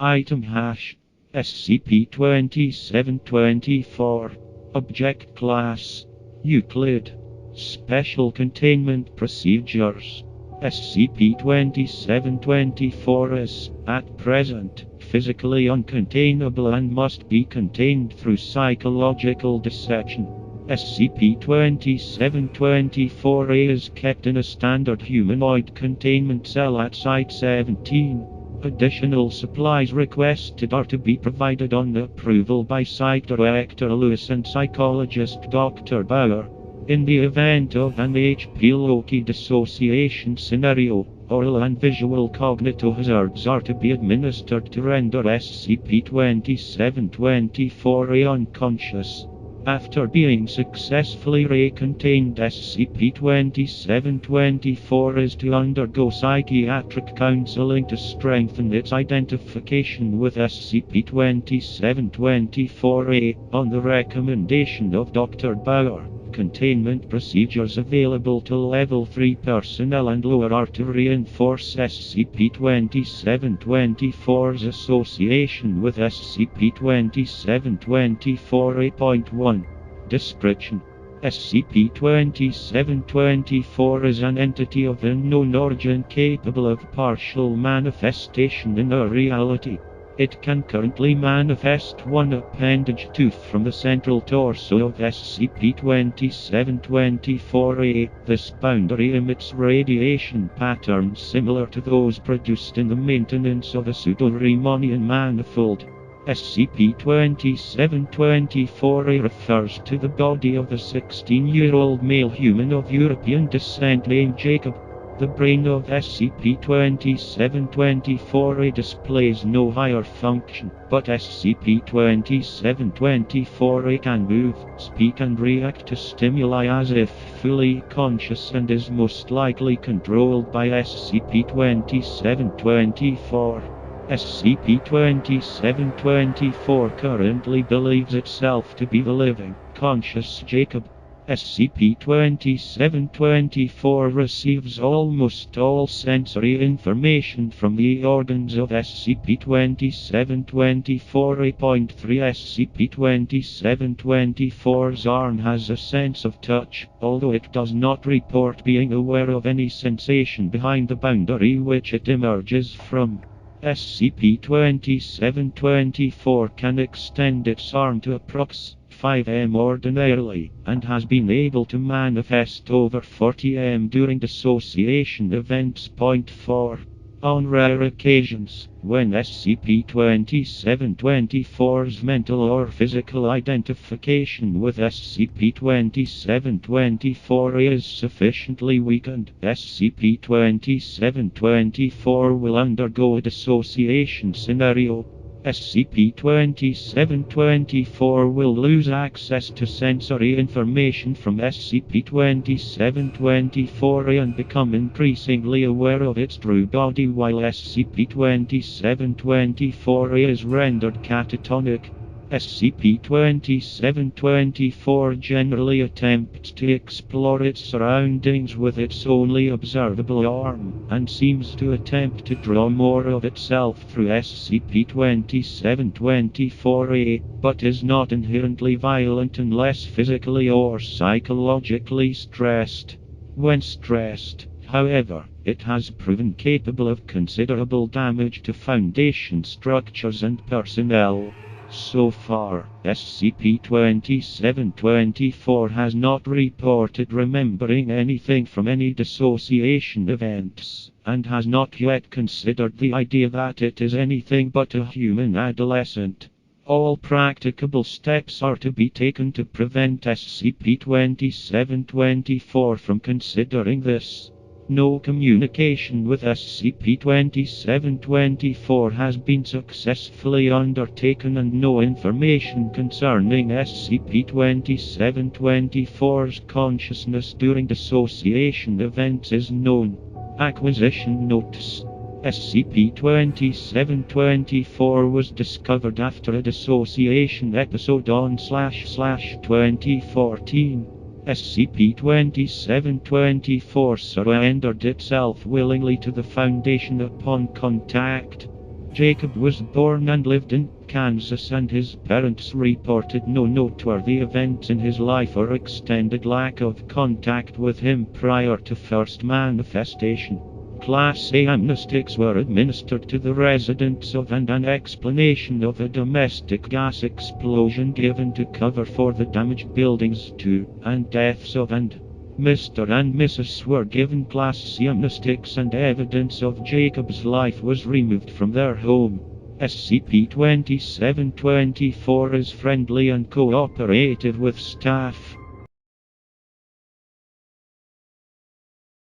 Item hash SCP-2724. Object Class Euclid. Special Containment Procedures. SCP-2724 is, at present, physically uncontainable and must be contained through psychological dissection. SCP-2724 is kept in a standard humanoid containment cell at Site-17. Additional supplies requested are to be provided on approval by Site Director Lewis and Psychologist Dr. Bauer. In the event of an HP-Loki dissociation scenario, oral and visual cognitohazards are to be administered to render SCP-2724 unconscious. After being successfully recontained, SCP-2724 is to undergo psychiatric counseling to strengthen its identification with SCP-2724 on the recommendation of Dr. Bauer. Containment procedures available to Level 3 personnel and lower are to reinforce SCP-2724's association with SCP-2724-A.1. Description: SCP-2724 is an entity of unknown origin capable of partial manifestation in our reality. It can currently manifest one appendage tooth from the central torso of SCP-2724-A. This boundary emits radiation patterns similar to those produced in the maintenance of a pseudo-Riemannian manifold. SCP-2724-A refers to the body of a 16-year-old male human of European descent named Jacob. The brain of SCP-2724-A displays no higher function, but SCP-2724-A can move, speak and react to stimuli as if fully conscious and is most likely controlled by SCP-2724. SCP-2724 currently believes itself to be the living, conscious Jacob. SCP-2724 receives almost all sensory information from the organs of SCP-2724-A.3. SCP-2724's arm has a sense of touch, although it does not report being aware of any sensation behind the boundary which it emerges from. SCP-2724 can extend its arm to approx. 5 m ordinarily, and has been able to manifest over 40 m during dissociation events. Point 4. On rare occasions, when SCP-2724's mental or physical identification with SCP-2724 is sufficiently weakened, SCP-2724 will undergo a dissociation scenario. SCP-2724 will lose access to sensory information from SCP-2724 and become increasingly aware of its true body while SCP-2724 is rendered catatonic. SCP-2724 generally attempts to explore its surroundings with its only observable arm, and seems to attempt to draw more of itself through SCP-2724-A, but is not inherently violent unless physically or psychologically stressed. When stressed, however, it has proven capable of considerable damage to Foundation structures and personnel. So far, SCP-2724 has not reported remembering anything from any dissociation events, and has not yet considered the idea that it is anything but a human adolescent. All practicable steps are to be taken to prevent SCP-2724 from considering this. No communication with SCP-2724 has been successfully undertaken, and no information concerning SCP-2724's consciousness during dissociation events is known. Acquisition Notes: SCP-2724 was discovered after a dissociation episode on //2014. SCP-2724 surrendered itself willingly to the Foundation upon contact. Jacob was born and lived in Kansas, and his parents reported no noteworthy events in his life or extended lack of contact with him prior to first manifestation. Class A amnestics were administered to the residents of and an explanation of a domestic gas explosion given to cover for the damaged buildings too, and deaths of and Mr. and Mrs. were given Class C amnestics, and evidence of Jacob's life was removed from their home. SCP-2724 is friendly and cooperative with staff.